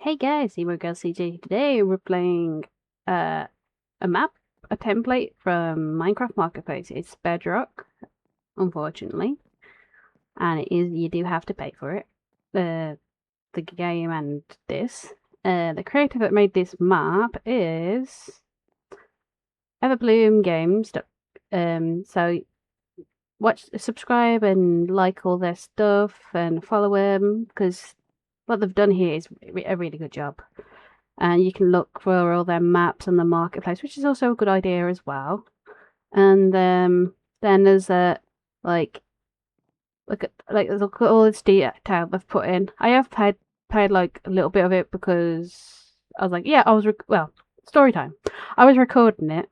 Hey guys, Emo Girl CJ. Today we're playing a map, a template from Minecraft Marketplace. It's Bedrock, unfortunately, and you do have to pay for it. The game and this. The creator that made this map is Everbloom Games. So subscribe and like all their stuff and follow them because what they've done here is a really good job. And you can look for all their maps on the marketplace, which is also a good idea as well. And then there's look at all this detail they've put in. I have paid like a little bit of it because I was like, yeah, story time. I was recording it,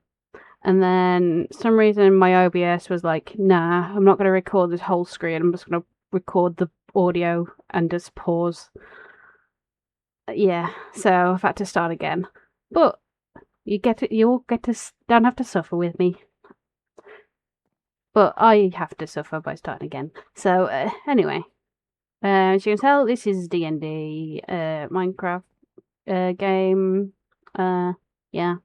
and then some reason my OBS was like, nah, I'm not going to record this whole screen. I'm just going to record the audio and just pause. Yeah, so I've had to start again. But you all don't have to suffer with me. But I have to suffer by starting again. So, anyway. As you can tell, this is DnD, Minecraft, game. Yeah.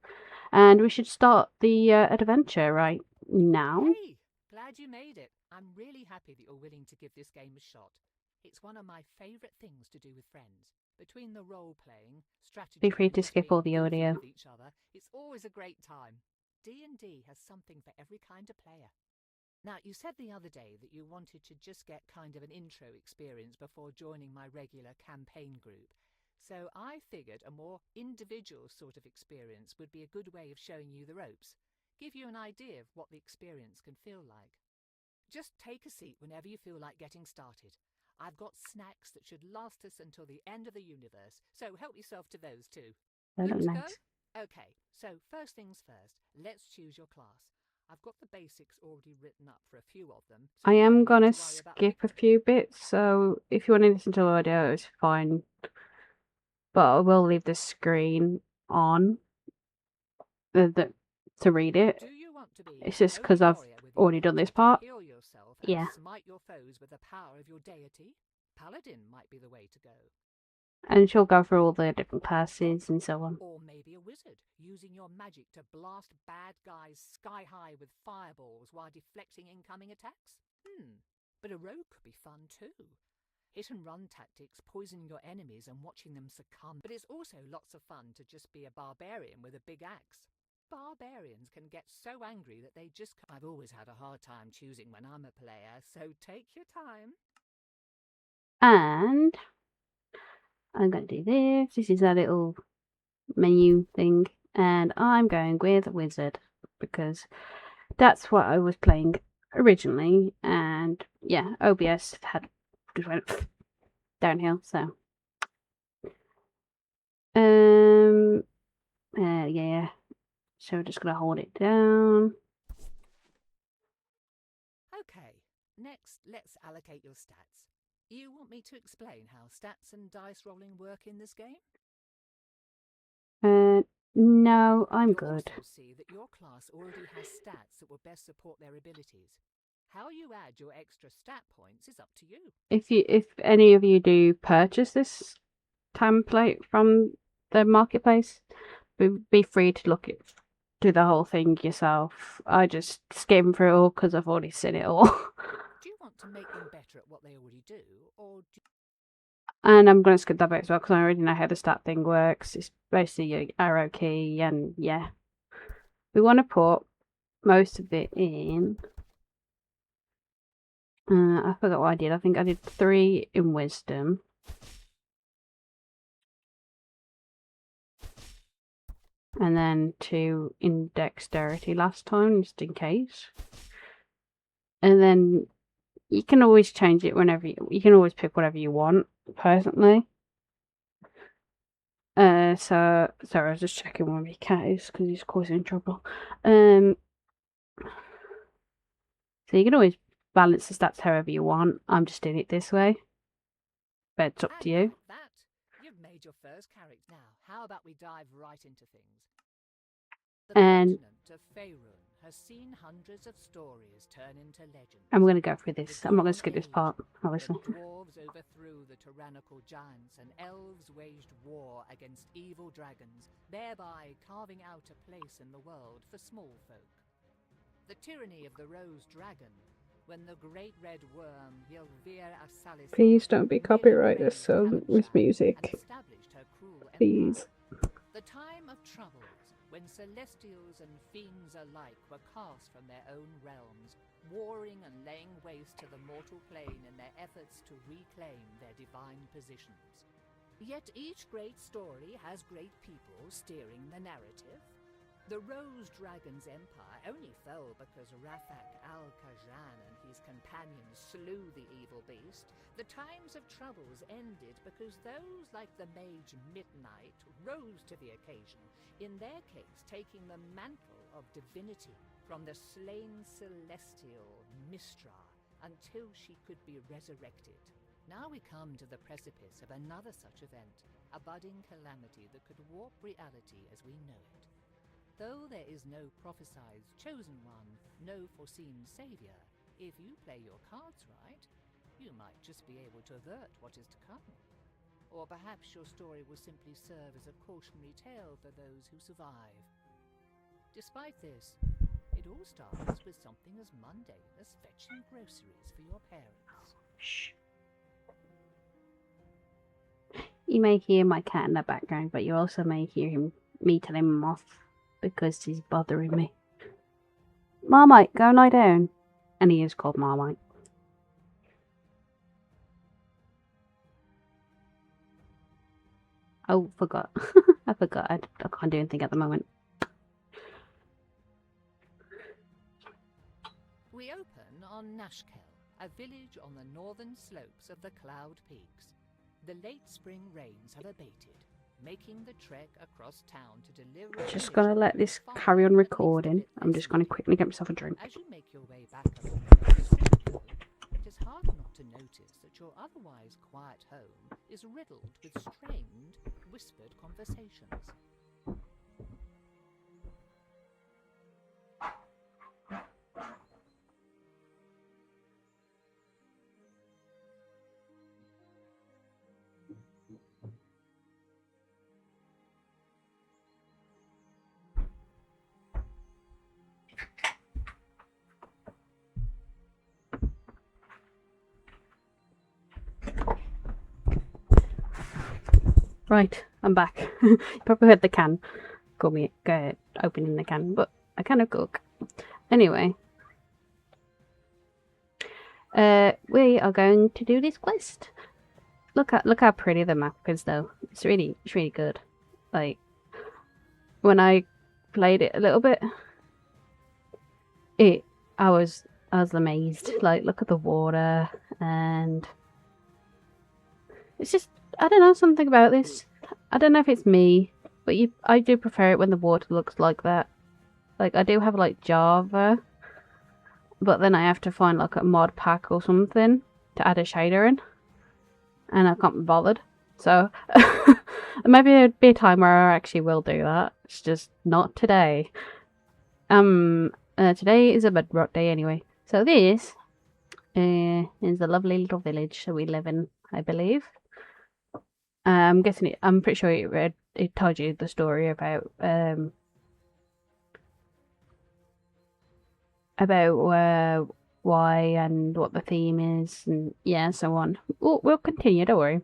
And we should start the adventure right now. Hey, glad you made it. I'm really happy that you're willing to give this game a shot. It's one of my favourite things to do with friends. Between the role-playing, strategy, Be free and to just skip being all the goofy audio. with each other, it's always a great time. D&D has something for every kind of player. Now, you said the other day that you wanted to just get kind of an intro experience before joining my regular campaign group. So I figured a more individual sort of experience would be a good way of showing you the ropes. Give you an idea of what the experience can feel like. Just take a seat whenever you feel like getting started. I've got snacks that should last us until the end of the universe, so help yourself to those too. That Good looks to go? nice. Okay, so first things first, let's choose your class. I've got the basics already written up for a few of them. So I you am don't gonna need to worry about skip a victory. few bits, so if you want to listen to audio, it's fine. But I will leave the screen on to read it. Do you want to be It's just a because I've warrior with the already done this ability part. to heal yourself and Yeah. smite your foes with the power of your deity? Paladin might be the way to go. And she'll go through all the different classes and so on. Or maybe a wizard, using your magic to blast bad guys sky high with fireballs while deflecting incoming attacks? But a rogue could be fun too. Hit and run tactics, poisoning your enemies and watching them succumb. But it's also lots of fun to just be a barbarian with a big axe. Barbarians can get so angry that they just can't. I've always had a hard time choosing when I'm a player, so take your time. And I'm going to do this. This is a little menu thing. And I'm going with Wizard because that's what I was playing originally. And yeah, OBS just went downhill. So, yeah. So we're just going to hold it down. Okay, next let's allocate your stats. You want me to explain how stats and dice rolling work in this game? No, I'm You'll good. also see that your class already has stats that will best support their abilities. How you add your extra stat points is up to you. If any of you do purchase this template from the marketplace, be free to do the whole thing yourself. I just skim through it all because I've already seen it all. Do you want to make them better at what they already do, or do And I'm going to skip that bit as well because I already know how the stat thing works. It's basically your arrow key, and yeah. We want to put most of it in. I forgot what I did. I think I did 3 in wisdom. And then 2 in dexterity last time, just in case. And then you can always change it whenever you can always pick whatever you want, personally. So sorry, I was just checking where my cat is because he's causing trouble. So you can always balance the stats however you want. I'm just doing it this way, but it's up to you. like that? You've made your first character. Now, how about we dive right into things? The And continent of Faerun has seen hundreds of stories turn into legends. I'm going to go through this. The I'm not going to Golden skip this Age, part, obviously. The dwarves overthrew the tyrannical giants, and elves waged war against evil dragons, thereby carving out a place in the world for small folk. The tyranny of the Rose Dragon, when the great red worm Ylvir Asalis Please don't be copyright this song with music. established her cruel Please. empire. The time of troubles, when celestials and fiends alike were cast from their own realms, warring and laying waste to the mortal plane in their efforts to reclaim their divine positions. Yet each great story has great people steering the narrative. The Rose Dragon's empire only fell because Rafak al-Khajan and his companions slew the evil beast. The times of troubles ended because those like the mage Midnight rose to the occasion, in their case taking the mantle of divinity from the slain celestial Mistra until she could be resurrected. Now we come to the precipice of another such event, a budding calamity that could warp reality as we know it. Though there is no prophesied chosen one, no foreseen savior, if you play your cards right, you might just be able to avert what is to come. Or perhaps your story will simply serve as a cautionary tale for those who survive. Despite this, it all starts with something as mundane as fetching groceries for your parents. Shh. You may hear my cat in the background, but you also may hear me telling him off because he's bothering me. Marmite, go and lie down. And he is called Marmite. Oh, forgot. I forgot. I can't do anything at the moment. We open on Nashkel, a village on the northern slopes of the Cloud Peaks. The late spring rains have abated, making the trek across town to deliver. Just gonna let this carry on recording. I'm just gonna quickly get myself a drink. As you make your way back along the main street, though, it is hard not to notice that your otherwise quiet home is riddled with strained, whispered conversations. Right, I'm back. You probably heard the can. Go opening the can, but I cannot cook. Anyway. We are going to do this quest. Look how pretty the map is though. It's really good. Like when I played it a little bit, I was amazed. Like look at the water, and it's just, I don't know, something about this. I don't know if it's me, but I do prefer it when the water looks like that. Like I do have like Java, but then I have to find like a mod pack or something to add a shader in, and I can't be bothered. So maybe there'd be a time where I actually will do that. It's just not today. Today is a Bedrock day anyway. So this is the lovely little village that we live in, I believe. I'm guessing it. I'm pretty sure it told you the story about why and what the theme is, and yeah, so on. We'll continue. Don't worry.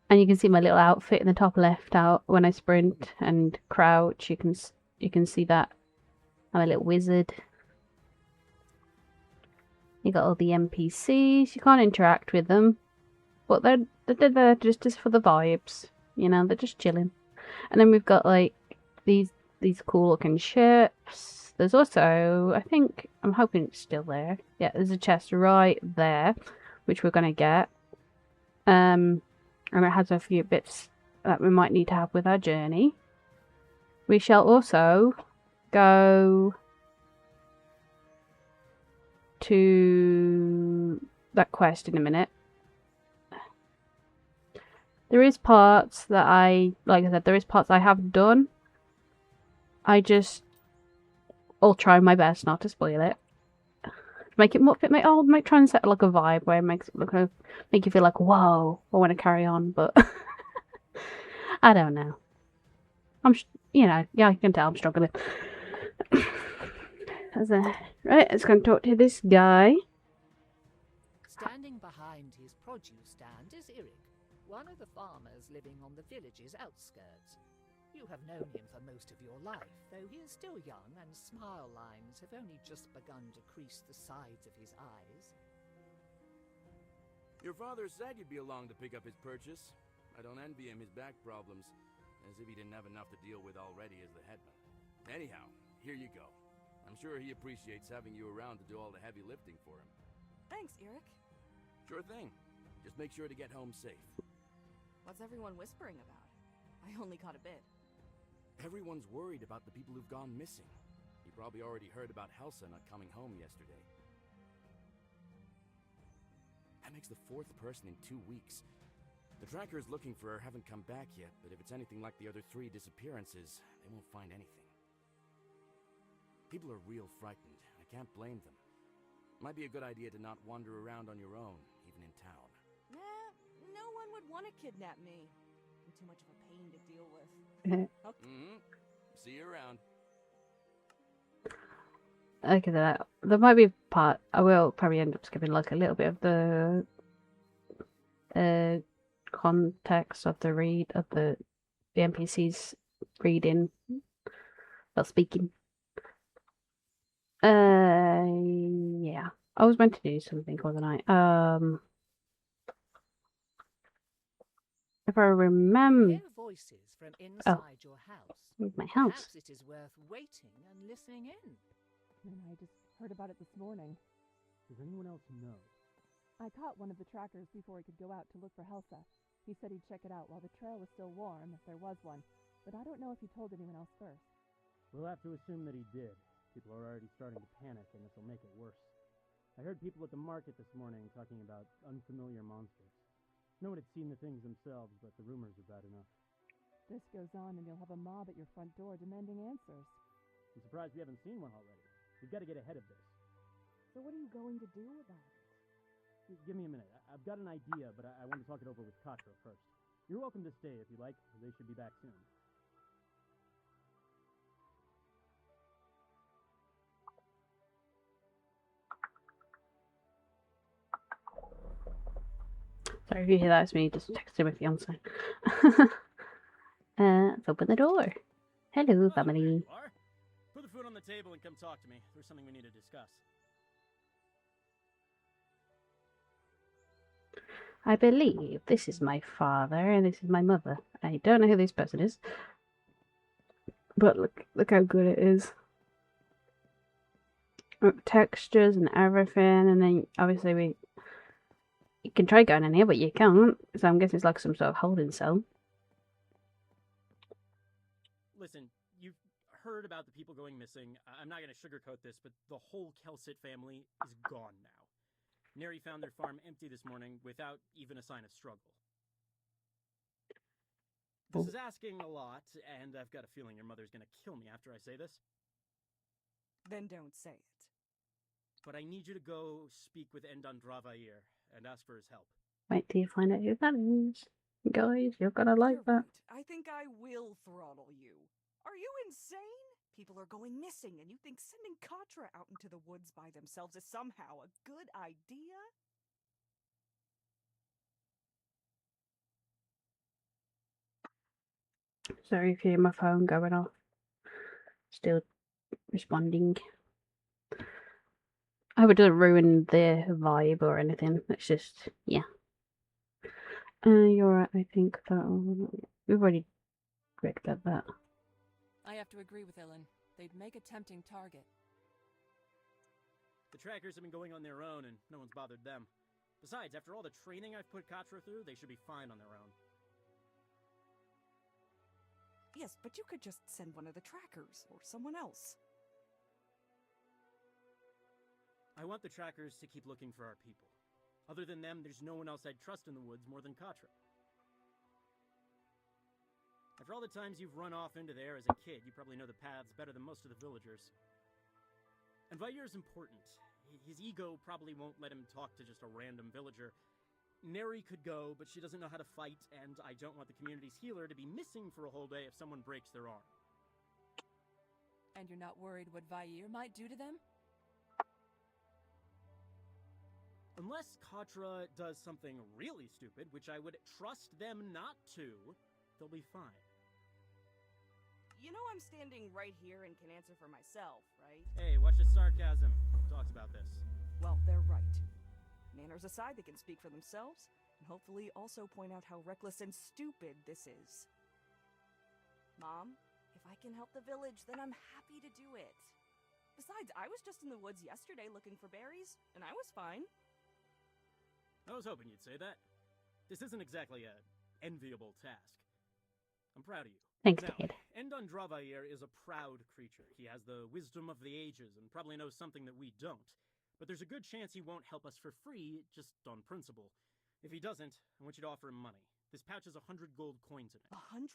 And you can see my little outfit in the top left out when I sprint and crouch. You can see that I'm a little wizard. You got all the NPCs. You can't interact with them, but they're there just for the vibes. You know, they're just chilling. And then we've got like these cool looking ships. There's also, I'm hoping it's still there. Yeah, there's a chest right there, which we're gonna get. And it has a few bits that we might need to have with our journey. We shall also go to that quest in a minute. There is parts that like I said, there is parts I have done. I just I'll try my best not to spoil it. Make it more. I'll try and set like a vibe where it makes it look make you feel like whoa, I want to carry on, but I don't know. Yeah, I can tell I'm struggling. Right, let's go and talk to this guy. Standing behind his produce stand is Eric, one of the farmers living on the village's outskirts. You have known him for most of your life, though he is still young and smile lines have only just begun to crease the sides of his eyes. Your father said you'd be along to pick up his purchase. I don't envy him his back problems, as if he didn't have enough to deal with already as the headman. Anyhow, here you go. I'm sure he appreciates having you around to do all the heavy lifting for him. Thanks, Eric. Sure thing. Just make sure to get home safe. What's everyone whispering about? I only caught a bit. Everyone's worried about the people who've gone missing. You probably already heard about Helsa not coming home yesterday. That makes the 4th person in 2 weeks. The trackers looking for her haven't come back yet, but if it's anything like the other 3 disappearances, they won't find anything. People are real frightened. I can't blame them. Might be a good idea to not wander around on your own, even in town. Nah, no one would want to kidnap me. I'm too much of a pain to deal with. See you around. Okay, there might be a part I will probably end up skipping like a little bit of the context of the NPCs reading or speaking. Yeah. I was meant to do something, wasn't I? If I remember. You hear voices from inside your house. My house. Perhaps it is worth waiting and listening in. I just heard about it this morning. Does anyone else know? I caught one of the trackers before he could go out to look for Helsa. He said he'd check it out while the trail was still warm, if there was one. But I don't know if he told anyone else first. We'll have to assume that he did. People are already starting to panic, and this will make it worse. I heard people at the market this morning talking about unfamiliar monsters. No one had seen the things themselves, but the rumors are bad enough. This goes on, and you'll have a mob at your front door demanding answers. I'm surprised we haven't seen one already. We've got to get ahead of this. So what are you going to do about it? Give me a minute. I've got an idea, but I want to talk it over with Katra first. You're welcome to stay if you like. They should be back soon. Sorry if you hear that, it's me just texting my fiance. Let's open the door. Hello, family. There you are. Put the food on the table and come talk to me. There's something we need to discuss. I believe this is my father and this is my mother. I don't know who this person is, but look how good it is. Textures and everything, and then obviously you can try going in here, but you can't. So I'm guessing it's like some sort of holding cell. Listen, you've heard about the people going missing. I'm not going to sugarcoat this, but the whole Kelsit family is gone now. Neri found their farm empty this morning without even a sign of struggle. This is asking a lot, and I've got a feeling your mother's going to kill me after I say this. Then don't say it. But I need you to go speak with Endan Dravair and ask for his help. Wait till you find out who that is. Guys, you're gonna like You're that. right. I think I will throttle you. Are you insane? People are going missing, and you think sending Katra out into the woods by themselves is somehow a good idea? Sorry if you hear my phone going off. Still responding. I hope it doesn't ruin the vibe or anything. It's just, yeah. You're right, I think. We've already read about that. I have to agree with Ilan. They'd make a tempting target. The trackers have been going on their own, and no one's bothered them. Besides, after all the training I've put Katra through, they should be fine on their own. Yes, but you could just send one of the trackers, or someone else. I want the trackers to keep looking for our people. Other than them, there's no one else I'd trust in the woods more than Katra. After all the times you've run off into there as a kid, you probably know the paths better than most of the villagers. And Vair's important. His ego probably won't let him talk to just a random villager. Neri could go, but she doesn't know how to fight, and I don't want the community's healer to be missing for a whole day if someone breaks their arm. And you're not worried what Vair might do to them? Unless Katra does something really stupid, which I would trust them not to, they'll be fine. You know I'm standing right here and can answer for myself, right? Hey, watch the sarcasm. Talks about this. Well, they're right. Manners aside, they can speak for themselves, and hopefully also point out how reckless and stupid this is. Mom, if I can help the village, then I'm happy to do it. Besides, I was just in the woods yesterday looking for berries, and I was fine. I was hoping you'd say that. This isn't exactly a enviable task. I'm proud of you. Thanks, Now, Dad. Endondravair is a proud creature. He has the wisdom of the ages and probably knows something that we don't. But there's a good chance he won't help us for free, just on principle. If he doesn't, I want you to offer him money. This pouch has 100 gold coins in it. 100?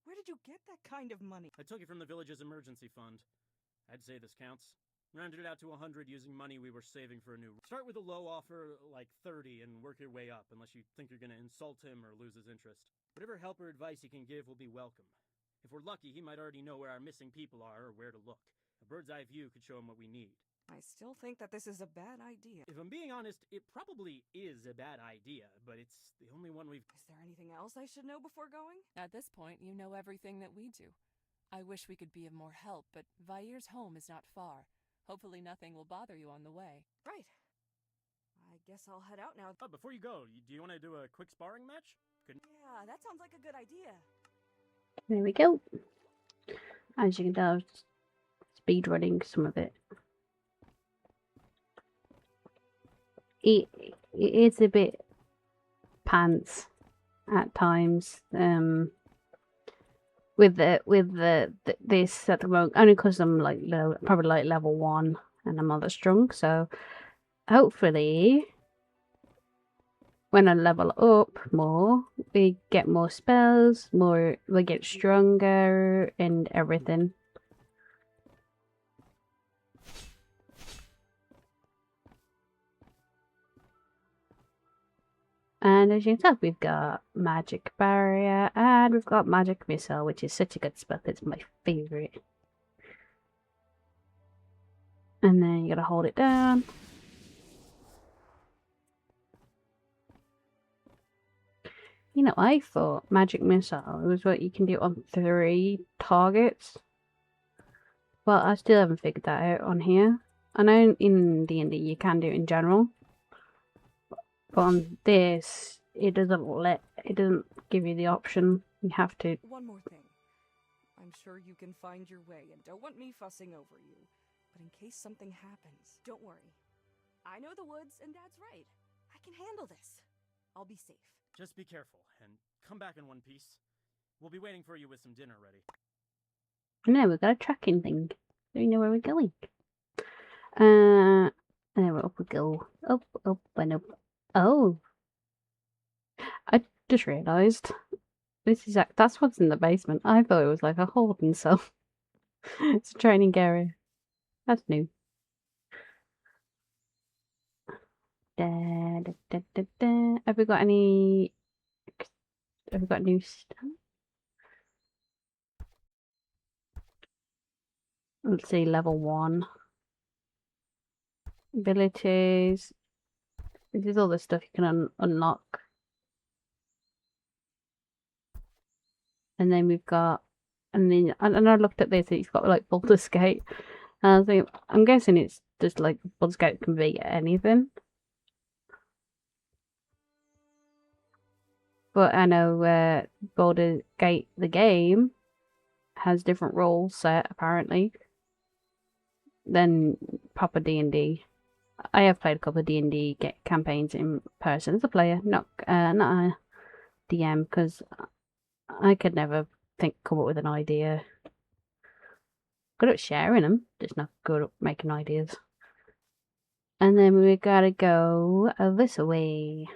Where did you get that kind of money? I took it from the village's emergency fund. I'd say this counts. Rounded it out to 100 using money we were saving for a new... Start with a low offer, like 30, and work your way up, unless you think you're gonna insult him or lose his interest. Whatever help or advice he can give will be welcome. If we're lucky, he might already know where our missing people are or where to look. A bird's eye view could show him what we need. I still think that this is a bad idea. If I'm being honest, it probably is a bad idea, but it's the only one we've... Is there anything else I should know before going? At this point, you know everything that we do. I wish we could be of more help, but Vair's home is not far. Hopefully nothing will bother you on the way. Right. I guess I'll head out now. Oh, before you go, do you want to do a quick sparring match? Yeah, that sounds like a good idea. There we go. As you can tell, I was speed running some of it. It is a bit pants at times. With this at the moment, only because I'm like low, probably like level 1, and I'm not that strong. So hopefully, when I level up more, we get more spells, we get stronger and everything. And as you can tell, we've got magic barrier and we've got magic missile, which is such a good spell. It's my favorite. And then you gotta hold it down. You know, I thought magic missile was what you can do on 3 targets. Well, I still haven't figured that out on here. I know in DnD you can do it in general. But on this, it doesn't give you the option. You have to. One more thing. I'm sure you can find your way and don't want me fussing over you. But in case something happens, don't worry. I know the woods and Dad's right. I can handle this. I'll be safe. Just be careful and come back in one piece. We'll be waiting for you with some dinner ready. No, we've got a tracking thing. So we know where we're going. There up we go. Up, up, and up. Oh, I just realised that's what's in the basement. I thought it was like a holding cell. It's a training area. That's new. Da, da, da, da, da. Have we got new stuff? Let's see, level 1. Abilities. This is all the stuff you can unlock. And then we've got, and I looked at this, it's got like Baldur's Gate. And I was thinking, I'm guessing it's just like Baldur's Gate can be anything. But I know Baldur's Gate, the game, has different rules set, apparently, than proper D&D. I have played a couple of D&D campaigns in person as a player, not a DM, because I could never come up with an idea. Good at sharing them, just not good at making ideas. And then we gotta go this way,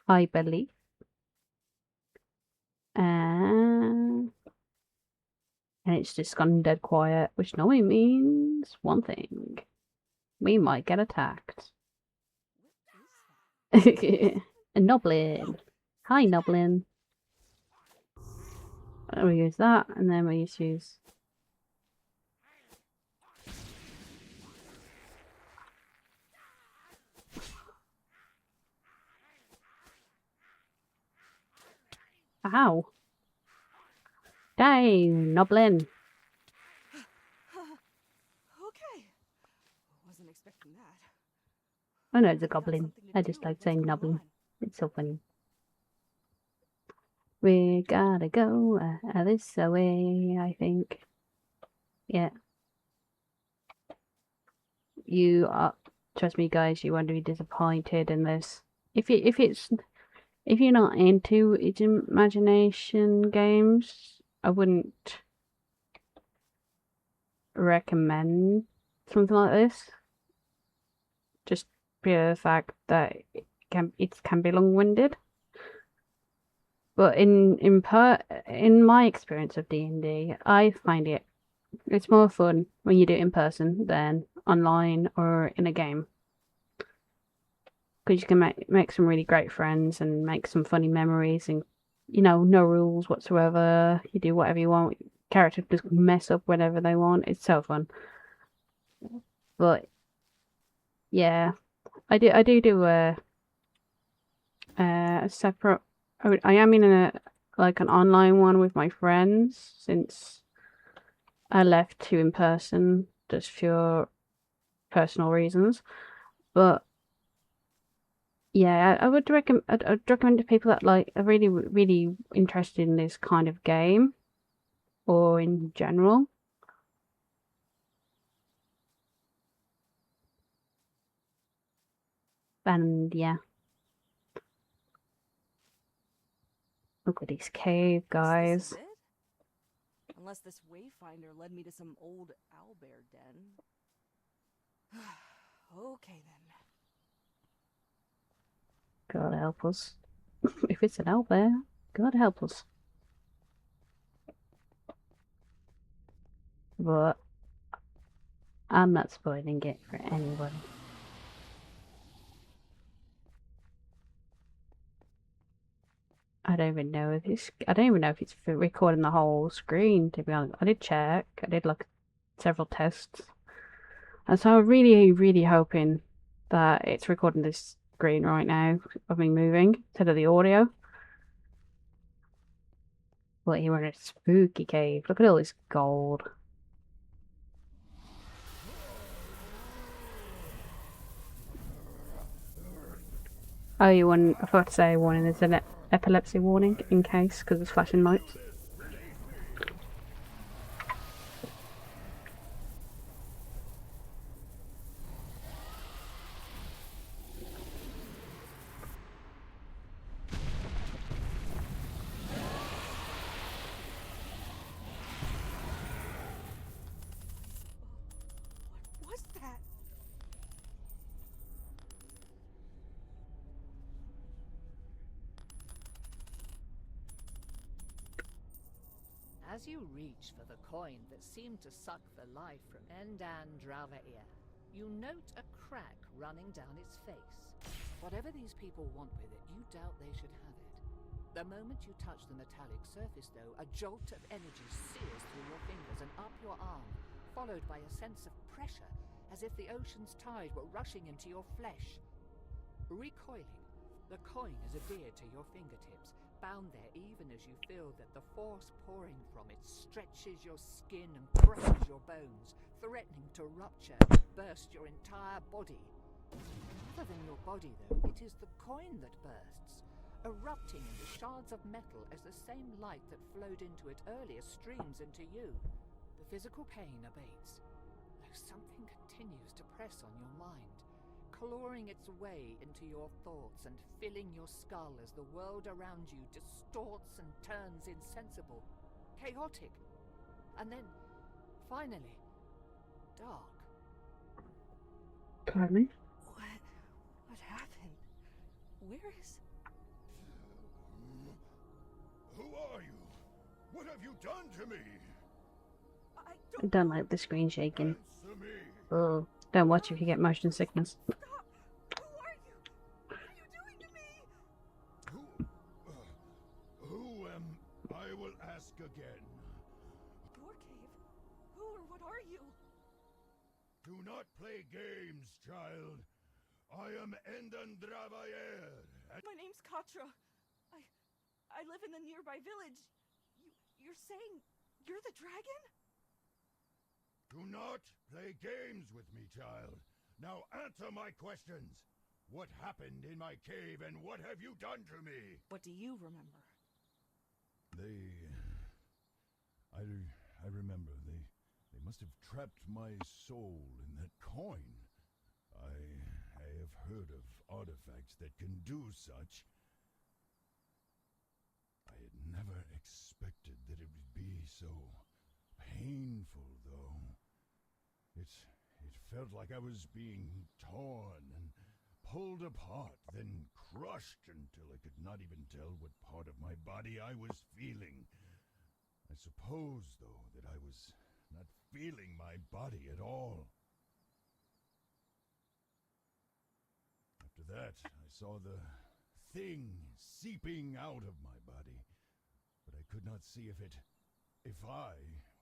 I believe. And it's just gone dead quiet, which normally means means one thing. We might get attacked. What is that? A Noblin. Hi, Noblin. We use that, and then we use... Ow. Dang, Noblin. Okay. Wasn't expecting that. Oh no, it's a Got goblin. something to I do just with like what's saying going Noblin. on. It's so funny. We gotta go this way, I think. Yeah. You are, trust me guys, you won't be disappointed in this. If you're not into imagination games, I wouldn't recommend something like this. Just pure fact that it can be long-winded. But in my experience of D&D, I find it's more fun when you do it in person than online or in a game. Because you can make some really great friends and make some funny memories, and no rules whatsoever. You do whatever you want. Characters just mess up whenever they want. It's so fun. But yeah, I do a separate. I am in an online one with my friends since I left to in person just for personal reasons. But yeah, I'd recommend to people that are really, really interested in this kind of game or in general. And yeah. Look at this cave, guys. Is this it? Unless this wayfinder led me to some old owlbear den. Okay then. God help us. If it's an owlbear, God help us. But I'm not spoiling it for anybody. I don't even know if it's recording the whole screen, to be honest. I did check. I did several tests. And so I'm really, really hoping that it's recording this screen right now of me moving instead of the audio. But here we're in a spooky cave. Look at all this gold. Oh, I forgot to say a warning. There's an epilepsy warning in case, because it's flashing lights. What was that? As you reach for the coin that seemed to suck the life from Endan Dravair, you note a crack running down its face. Whatever these people want with it, you doubt they should have it. The moment you touch the metallic surface, though, a jolt of energy sears through your fingers and up your arm, followed by a sense of pressure, as if the ocean's tide were rushing into your flesh. Recoiling, the coin is adhered to your fingertips, bound there even as you feel that the force pouring from it stretches your skin and crushes your bones, threatening to rupture and burst your entire body. Rather than your body, though, it is the coin that bursts, erupting into shards of metal as the same light that flowed into it earlier streams into you. The physical pain abates, though something continues to press on your mind, clawing its way into your thoughts and filling your skull as the world around you distorts and turns insensible, chaotic, and then, finally, dark. Pardon me? What happened? Where is... Who are you? What have you done to me? I don't like the screen shaking. Answer me. Ugh. Don't watch if you get motion sickness. Stop! Who are you? What are you doing to me? Who am I will ask again. Your cave? Who or what are you? Do not play games, child. I am Endan Dravayer. My name's Katra. I live in the nearby village. You're saying you're the dragon? Do not play games with me, child. Now answer my questions. What happened in my cave and what have you done to me? What do you remember? I remember. They must have trapped my soul in that coin. I have heard of artifacts that can do such. I had never expected that it would be so painful, though. It felt like I was being torn and pulled apart, then crushed until I could not even tell what part of my body I was feeling. I suppose, though, that I was not feeling my body at all. After that, I saw the thing seeping out of my body, but I could not see if I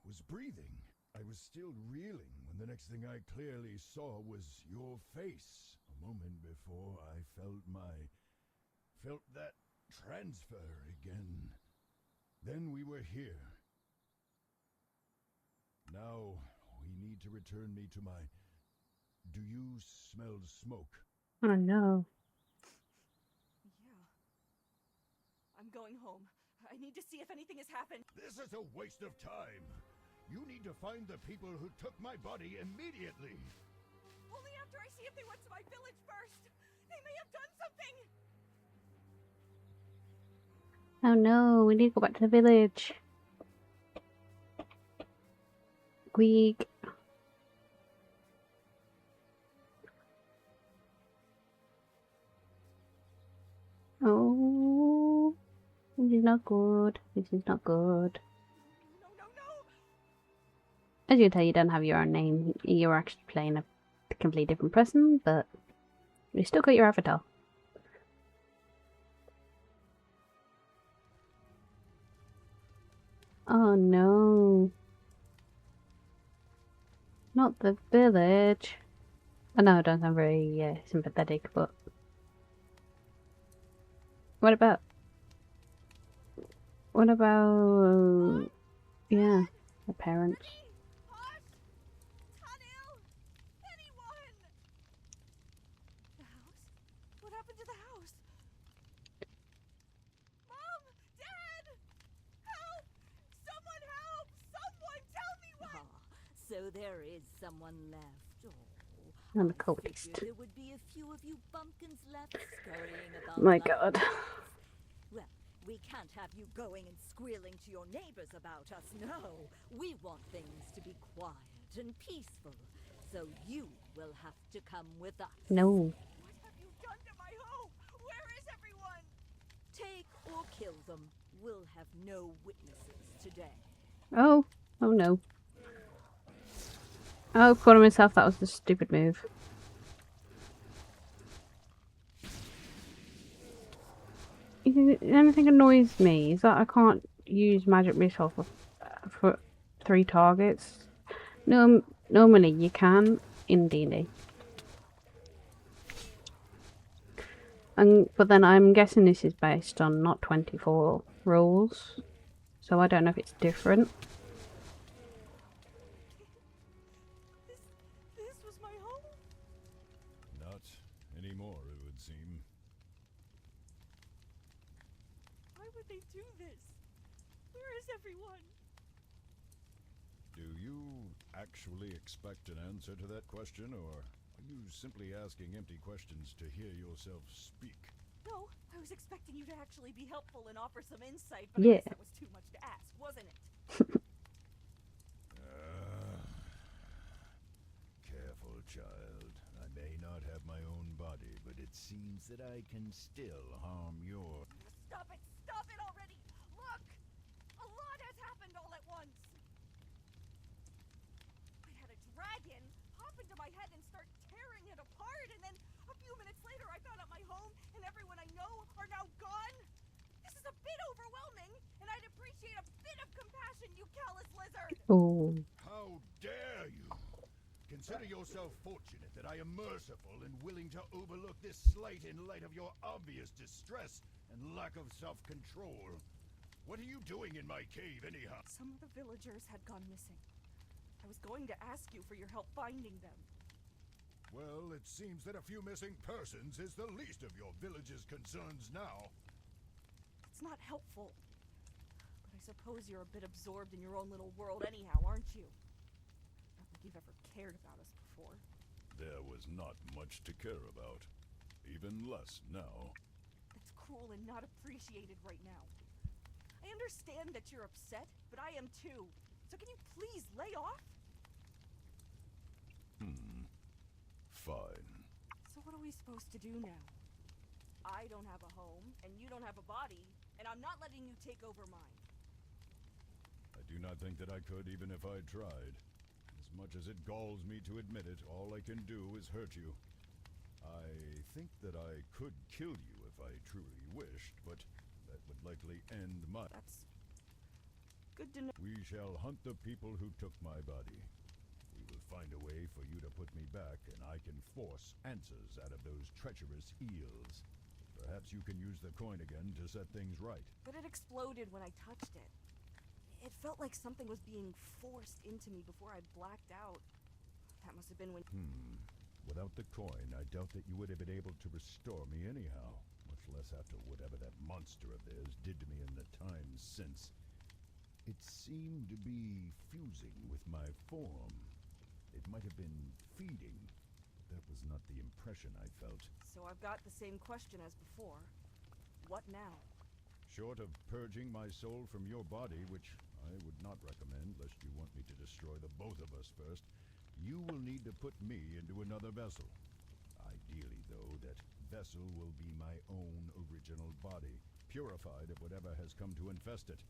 was breathing. I was still reeling when the next thing I clearly saw was your face. A moment before I felt that transfer again. Then we were here. Now we need to return me to my... Do you smell smoke? Oh no. Yeah. I'm going home. I need to see if anything has happened. This is a waste of time. You need to find the people who took my body immediately. Only after I see if they went to my village first. They may have done something. Oh no, we need to go back to the village. Squeak. Oh, this is not good. This is not good. No. As you can tell, you don't have your own name. You're actually playing a completely different person, but you still got your avatar. Oh no. Not the village. I know I don't sound very sympathetic, but... What about... Yeah, the parents. Hush! Tanil! Anyone! The house? What happened to the house? Mom! Dad! Help! Someone help! Someone tell me what! So there is someone left. I'm a I cultist. figured there would be a few of you bumpkins left scurrying about. My like god. rats. Well, we can't have you going and squealing to your neighbors about us. No, we want things to be quiet and peaceful. So you will have to come with us. No. What have you done to my home? Where is everyone? Take or kill them. We'll have no witnesses today. Oh. Oh no. Oh, calling myself, that was the stupid move. Anything annoys me is that I can't use magic missile for 3 targets. No, normally you can in DnD. But then I'm guessing this is based on not 24 rules, so I don't know if it's different. This was my home? Not anymore, it would seem. Why would they do this? Where is everyone? Do you actually expect an answer to that question, or are you simply asking empty questions to hear yourself speak? No, I was expecting you to actually be helpful and offer some insight, but Yeah. I guess that was too much to ask, wasn't it? Careful, child. I may not have my own body, but it seems that I can still harm your... Stop it! Stop it already! Look! A lot has happened all at once! I had a dragon hop into my head and start tearing it apart, and then a few minutes later I found out my home and everyone I know are now gone. This is a bit overwhelming, and I'd appreciate a bit of compassion, you callous lizard! Oh. How dare you! Consider yourself fortunate that I am merciful and willing to overlook this slight in light of your obvious distress and lack of self-control. What are you doing in my cave, anyhow? Some of the villagers had gone missing. I was going to ask you for your help finding them. Well, it seems that a few missing persons is the least of your village's concerns now. It's not helpful. But I suppose you're a bit absorbed in your own little world anyhow, aren't you? Not like you've ever cared about us before. There was not much to care about. Even less now. That's cruel and not appreciated right now. I understand that you're upset, but I am too. So can you please lay off? Fine. So what are we supposed to do now? I don't have a home, and you don't have a body, and I'm not letting you take over mine. I do not think that I could even if I tried. As much as it galls me to admit it, all I can do is hurt you. I think that I could kill you if I truly wished, but that would likely end my... That's good to know. We shall hunt the people who took my body. We will find a way for you to put me back, and I can force answers out of those treacherous eels. Perhaps you can use the coin again to set things right. But it exploded when I touched it. It felt like something was being forced into me before I blacked out. That must have been when... Without the coin, I doubt that you would have been able to restore me anyhow, much less after whatever that monster of theirs did to me in the times since. It seemed to be fusing with my form. It might have been feeding. That was not the impression I felt. So I've got the same question as before. What now? Short of purging my soul from your body, which I would not recommend lest you want me to destroy the both of us first, you will need to put me into another vessel. Ideally, though, that vessel will be my own original body, purified of whatever has come to infest it.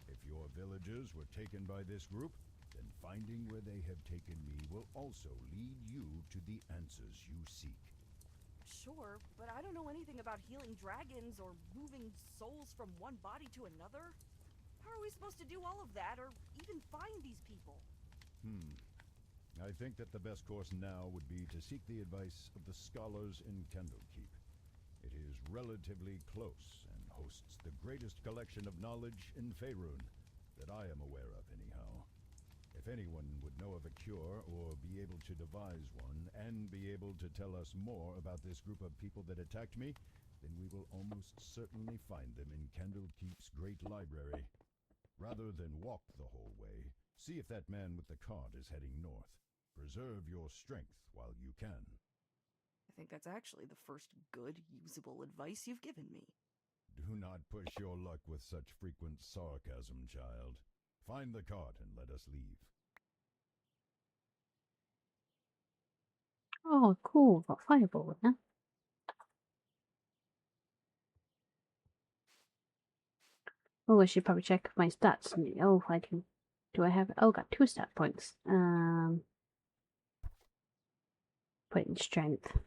If your villagers were taken by this group, then finding where they have taken me will also lead you to the answers you seek. Sure, but I don't know anything about healing dragons or moving souls from one body to another. How are we supposed to do all of that, or even find these people? I think that the best course now would be to seek the advice of the scholars in Candlekeep. It is relatively close and hosts the greatest collection of knowledge in Faerun that I am aware of anyhow. If anyone would know of a cure or be able to devise one and be able to tell us more about this group of people that attacked me, then we will almost certainly find them in Candlekeep's great library. Rather than walk the whole way, see if that man with the cart is heading north. Preserve your strength while you can. I think that's actually the first good, usable advice you've given me. Do not push your luck with such frequent sarcasm, child. Find the cart and let us leave. Oh, cool. Got fireball now. Oh, I should probably check my stats. Oh, I can. Do I have? Oh, got 2 stat points. Put in strength.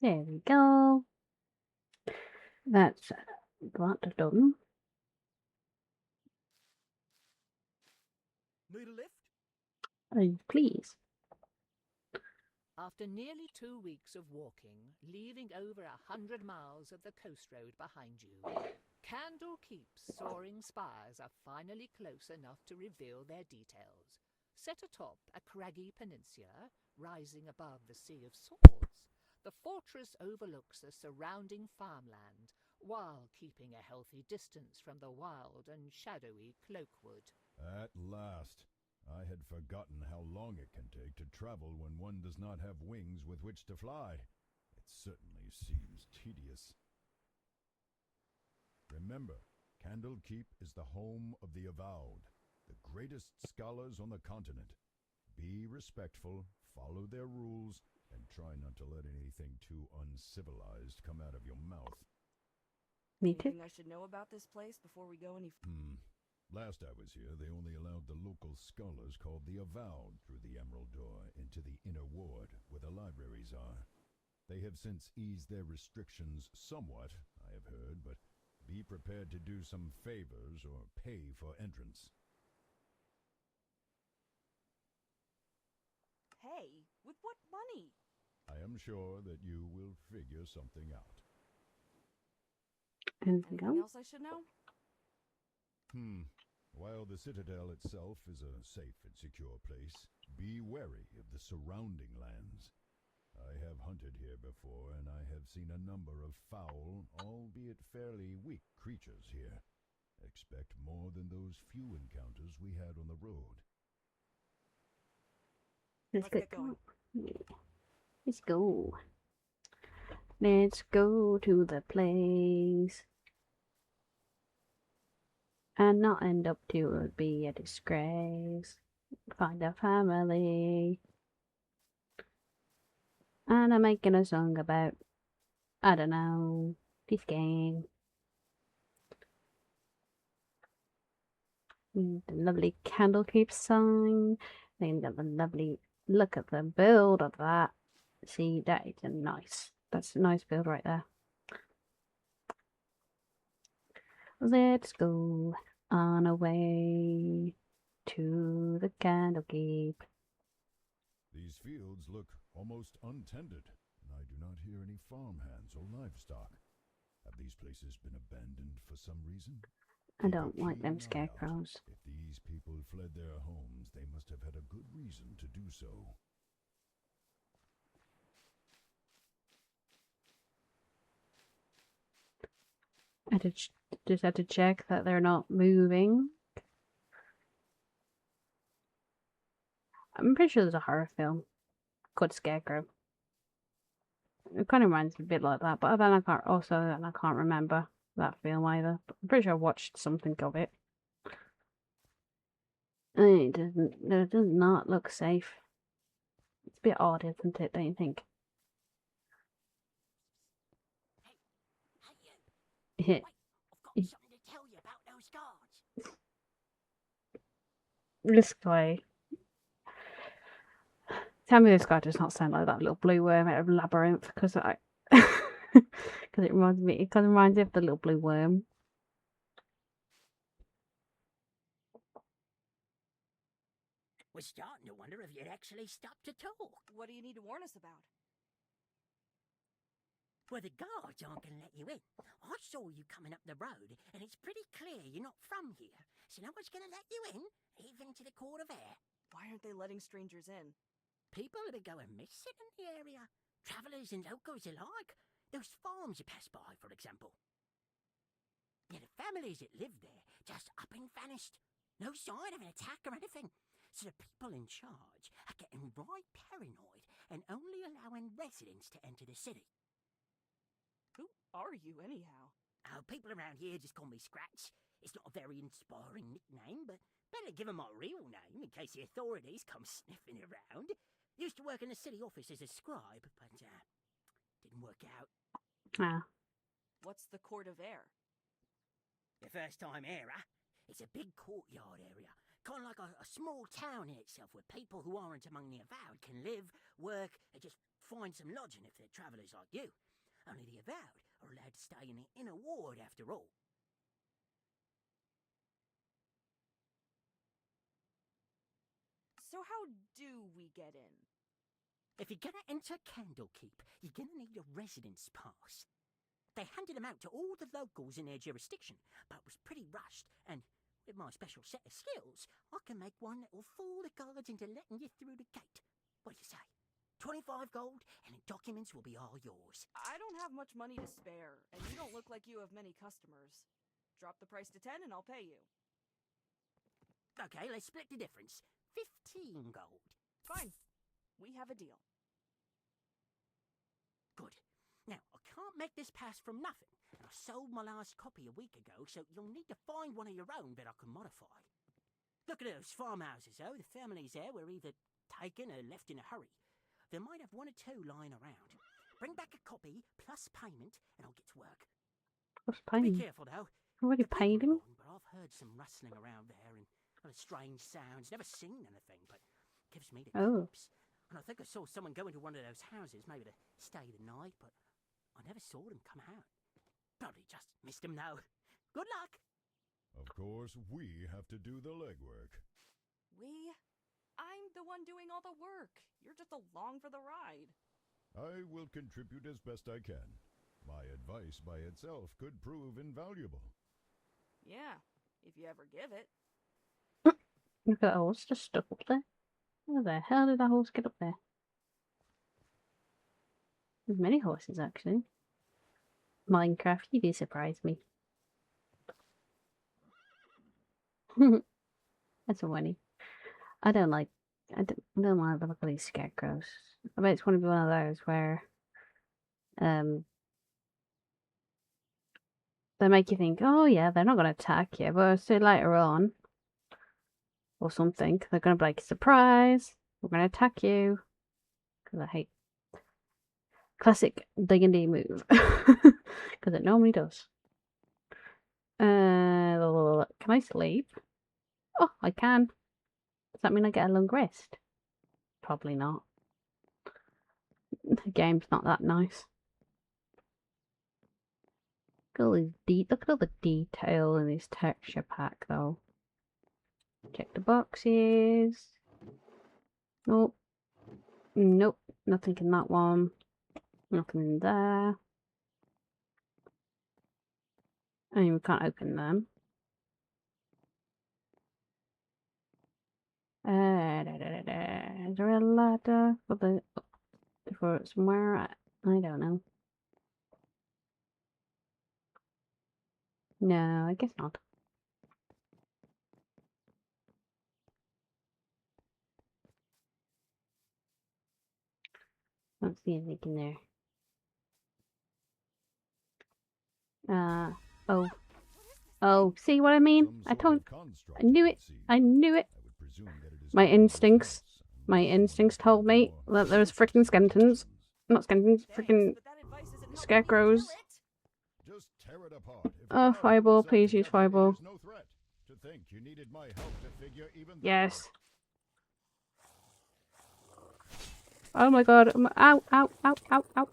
There we go. That's that done. Need a lift? Please. After nearly 2 weeks of walking, leaving over 100 miles of the coast road behind you, Candlekeep's soaring spires are finally close enough to reveal their details. Set atop a craggy peninsula, rising above the Sea of Swords, the fortress overlooks the surrounding farmland, while keeping a healthy distance from the wild and shadowy Cloakwood. At last. I had forgotten how long it can take to travel when one does not have wings with which to fly. It certainly seems tedious. Remember, Candlekeep is the home of the Avowed, the greatest scholars on the continent. Be respectful, follow their rules, and try not to let anything too uncivilized come out of your mouth. Me too. Anything I should know about this place before we go any... Last I was here, they only allowed the local scholars called the Avowed through the Emerald Door into the inner ward, where the libraries are. They have since eased their restrictions somewhat, I have heard, but be prepared to do some favors or pay for entrance. Hey, with what money? I am sure that you will figure something out. Anything Anything else? else I should know? While the Citadel itself is a safe and secure place, be wary of the surrounding lands. I have hunted here before, and I have seen a number of foul, albeit fairly weak creatures here. Expect more than those few encounters we had on the road. Let's Let's get going. Let's go. Let's go to the place. And not end up to be a disgrace. Find a family. And I'm making a song about, I don't know, this game. The lovely Candlekeep song. Then got the lovely look at the build of that. See, that is that's a nice build right there. Let's go on our way to the Candlekeep. These fields look almost untended, and I do not hear any farmhands or livestock. Have these places been abandoned for some reason? I don't like them Keep a keen eye out. scarecrows. If these people fled their homes, they must have had a good reason to do so. I just had to check that they're not moving. I'm pretty sure there's a horror film called Scarecrow. It kind of reminds me a bit like that, but then I can't remember that film either. But I'm pretty sure I watched something of it. It does not look safe. It's a bit odd, isn't it? Don't you think? Hey, I've got something to tell you about those guards. This guy. Tell me this guy does not sound like that little blue worm out of Labyrinth, because because it reminds me of the little blue worm. We're starting to wonder if you'd actually stop to talk. What do you need to warn us about? Well, the guards aren't going to let you in. I saw you coming up the road, and it's pretty clear you're not from here. So no one's going to let you in, even to the Court of Air. Why aren't they letting strangers in? People have been going missing in the area. Travellers and locals alike. Those farms you pass by, for example. Yeah, the families that live there just up and vanished. No sign of an attack or anything. So the people in charge are getting right paranoid and only allowing residents to enter the city. Who are you, anyhow? Oh, people around here just call me Scratch. It's not a very inspiring nickname, but better give them my real name in case the authorities come sniffing around. Used to work in the city office as a scribe, but didn't work out. Ah. What's the Court of Air? The first time era. It's a big courtyard area. Kind of like a small town in itself where people who aren't among the Avowed can live, work, and just find some lodging if they're travellers like you. Only the Avowed are allowed to stay in the inner ward after all. So how do we get in? If you're gonna enter Candlekeep, you're gonna need a residence pass. They handed them out to all the locals in their jurisdiction, but it was pretty rushed, and with my special set of skills, I can make one that will fool the guards into letting you through the gate. What do you say? 25 gold, and the documents will be all yours. I don't have much money to spare, and you don't look like you have many customers. Drop the price to 10 and I'll pay you. Okay, let's split the difference. 15 gold. Fine. We have a deal. Good. Now, I can't make this pass from nothing. And I sold my last copy a week ago, so you'll need to find one of your own that I can modify. Look at those farmhouses, though. The families there were either taken or left in a hurry. There might have one or two lying around. Bring back a copy, plus payment, and I'll get to work. What's Be paying? careful, though. Already The people paid him? are gone, but I've heard some rustling around there and strange sounds. Never seen anything, but gives me the Oh. creeps. And I think I saw someone go into one of those houses, maybe to stay the night, but I never saw them come out. Probably just missed them now. Good luck! Of course, we have to do the legwork. I'm the one doing all the work. You're just along for the ride. I will contribute as best I can. My advice by itself could prove invaluable. Yeah, if you ever give it. Look at that horse just stuck up there. How the hell did that horse get up there? There's many horses, actually. Minecraft, you do surprise me. That's funny. I don't want to look at these scarecrows. I bet it's going to be one of those where they make you think, oh yeah, they're not going to attack you, but say later on or something, they're going to be like, surprise, we're going to attack you. Because I hate classic D&D move. Because it normally does. Can I sleep? Oh, I can. Does that mean I get a long rest? Probably not. The game's not that nice. Look at all the detail in this texture pack, though. Check the boxes. Nope. Nope. Nothing in that one. Nothing in there. I mean, we can't open them. Is there a ladder for somewhere? I don't know. No, I guess not. Don't see anything in there. Oh, see what I mean? I knew it. I knew it. My instincts told me that there was freaking skeletons. Not skeletons, freaking scarecrows. Oh, fireball, please use fireball. Yes. Oh my god. Ow, ow, ow, ow, ow.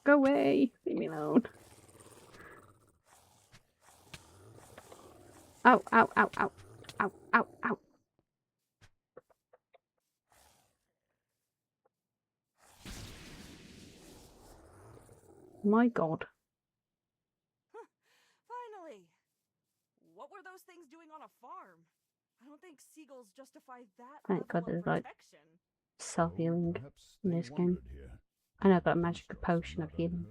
Go away. Leave me alone. Ow, ow, ow, ow. Ow, ow, ow. My god. Finally! What were those things doing on a farm? I don't think seagulls justify that Thank god level of there's like protection. self-healing in this game. I know I've got a magic potion of healing.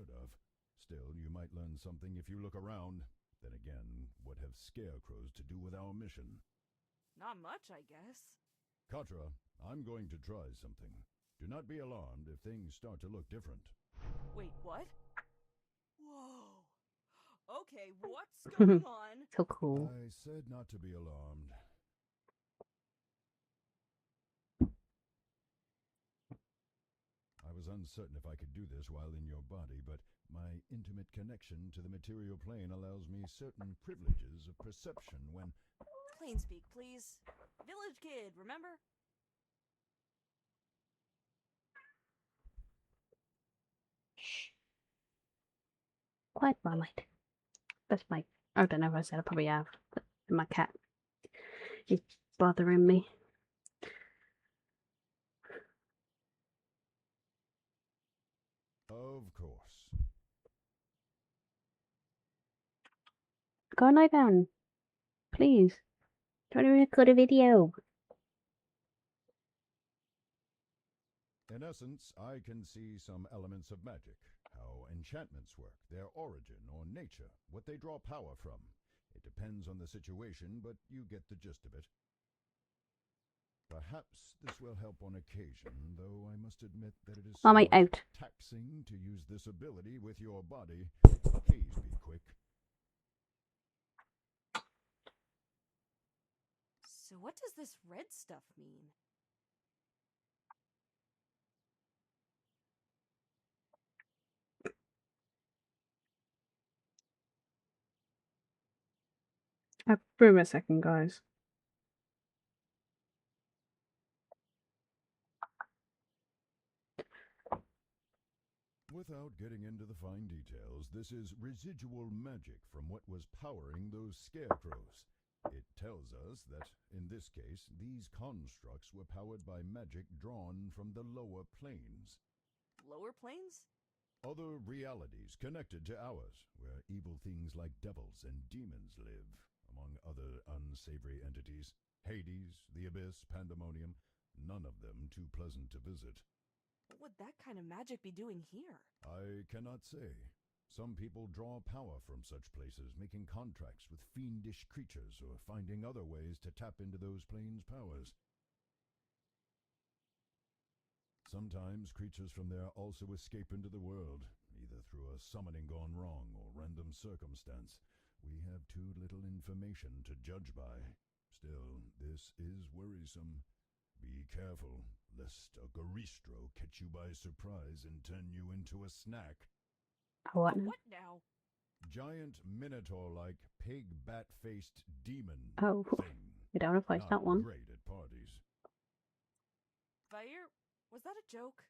Still, you might learn something if you look around. Then again, what have scarecrows to do with our mission? Not much, I guess. Katra, I'm going to try something. Do not be alarmed if things start to look different. Wait, what? Whoa. Okay, what's going on? So cool. I said not to be alarmed. I was uncertain if I could do this while in your body, but my intimate connection to the material plane allows me certain privileges of perception when... Plain speak, please. Village kid, remember? Shh. Quiet, Marmite. That's my... I don't know if I said I probably have. But my cat is bothering me. Of course. Go and lie down. Please. Try to record a video. In essence, I can see some elements of magic. How enchantments work, their origin or nature, what they draw power from. It depends on the situation, but you get the gist of it. Perhaps this will help on occasion, though I must admit that it is Marmite out. taxing to use this ability with your body. Please be quick. So what does this red stuff mean? Brew a second, guys. Without getting into the fine details, this is residual magic from what was powering those scarecrows. It tells us that, in this case, these constructs were powered by magic drawn from the lower planes. Lower planes? Other realities connected to ours, where evil things like devils and demons live, among other unsavory entities. Hades, the Abyss, Pandemonium, none of them too pleasant to visit. What would that kind of magic be doing here? I cannot say. Some people draw power from such places, making contracts with fiendish creatures or finding other ways to tap into those planes' powers. Sometimes creatures from there also escape into the world, either through a summoning gone wrong or random circumstance. We have too little information to judge by. Still, this is worrisome. Be careful, lest a Garistro catch you by surprise and turn you into a snack. What? What now? Giant minotaur-like pig bat-faced demon Oh, thing. we don't replace Not that one. great at parties. Vair, was that a joke?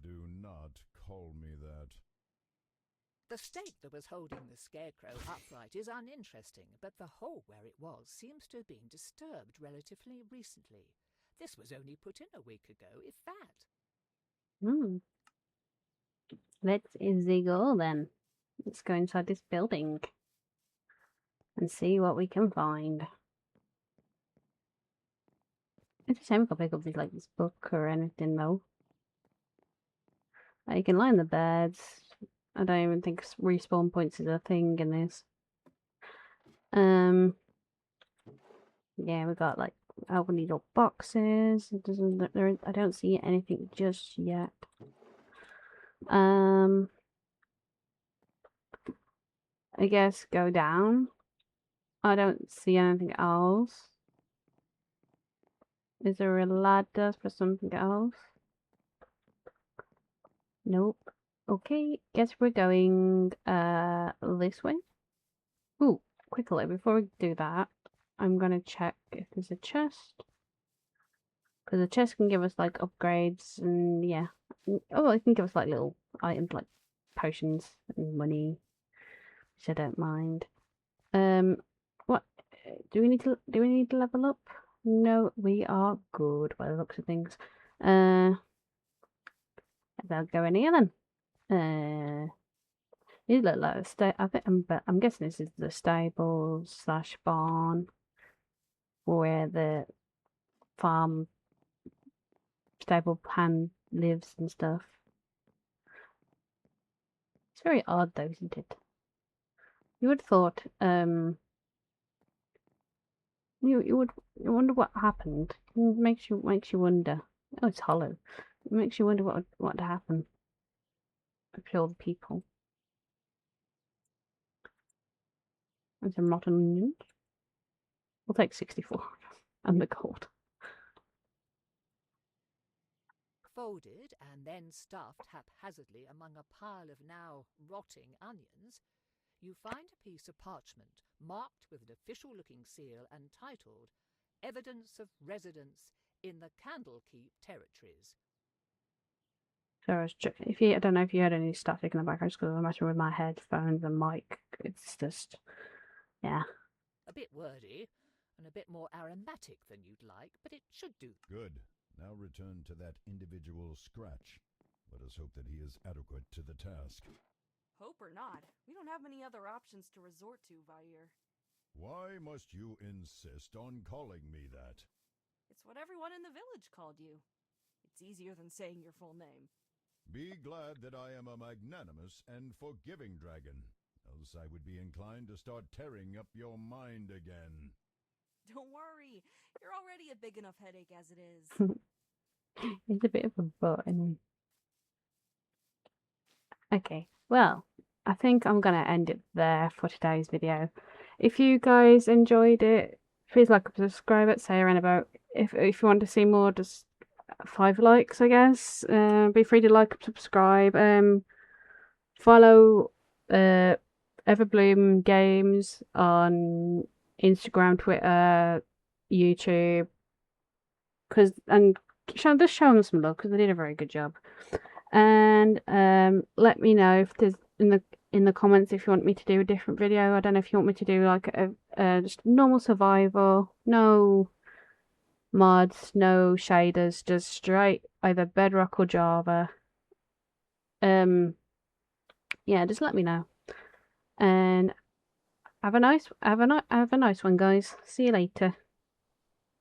Do not call me that. The stake that was holding the scarecrow upright is uninteresting, but the hole where it was seems to have been disturbed relatively recently. This was only put in a week ago, if that. Let's go then. Let's go inside this building and see what we can find. It's a shame we can't pick up this, like, this book or anything though. You can lie in the beds. I don't even think respawn points is a thing in this. Yeah, we got like open these little boxes. It doesn't. I don't see anything just yet. I guess go down. I don't see anything else. Is there a ladder for something else? Nope. Okay, guess we're going this way. Ooh, quickly before we do that, I'm gonna check if there's a chest. Because the chest can give us like upgrades and yeah. Oh, it can give us like little items like potions and money, which I don't mind. What do we need to level up? No, we are good by the looks of things. They'll go in here then. These look like I think I'm guessing this is the stable / barn where the farm stable hand lives and stuff. It's very odd though, isn't it? You would have thought you wonder what happened. It makes you wonder. Oh, it's hollow. It makes you wonder what would happen to all the people. And some rotten onions. We'll take 64 and the gold. Folded and then stuffed haphazardly among a pile of now rotting onions, you find a piece of parchment marked with an official-looking seal and titled Evidence of Residence in the Candlekeep Territories. So I don't know if you heard any static in the background, just because I'm messing with my headphones and mic. It's just, yeah. A bit wordy and a bit more aromatic than you'd like, but it should do. Good. Now return to that individual Scratch. Let us hope that he is adequate to the task. Hope or not, we don't have many other options to resort to, Vair. Why must you insist on calling me that? It's what everyone in the village called you. It's easier than saying your full name. Be glad that I am a magnanimous and forgiving dragon, else I would be inclined to start tearing up your mind again. Don't worry, you're already a big enough headache as it is. It's a bit of a butt, isn't it? Okay, well, I think I'm going to end it there for today's video. If you guys enjoyed it, please like and subscribe. Say around about if you want to see more, just 5 likes, I guess. Be free to like and subscribe. Follow Everbloom Games on Instagram, Twitter, YouTube, and just show them some love because they did a very good job. And let me know if there's in the comments if you want me to do a different video. I don't know if you want me to do like a just normal survival, no mods, no shaders, just straight either Bedrock or Java. Yeah, just let me know. And have a nice one, guys. See you later.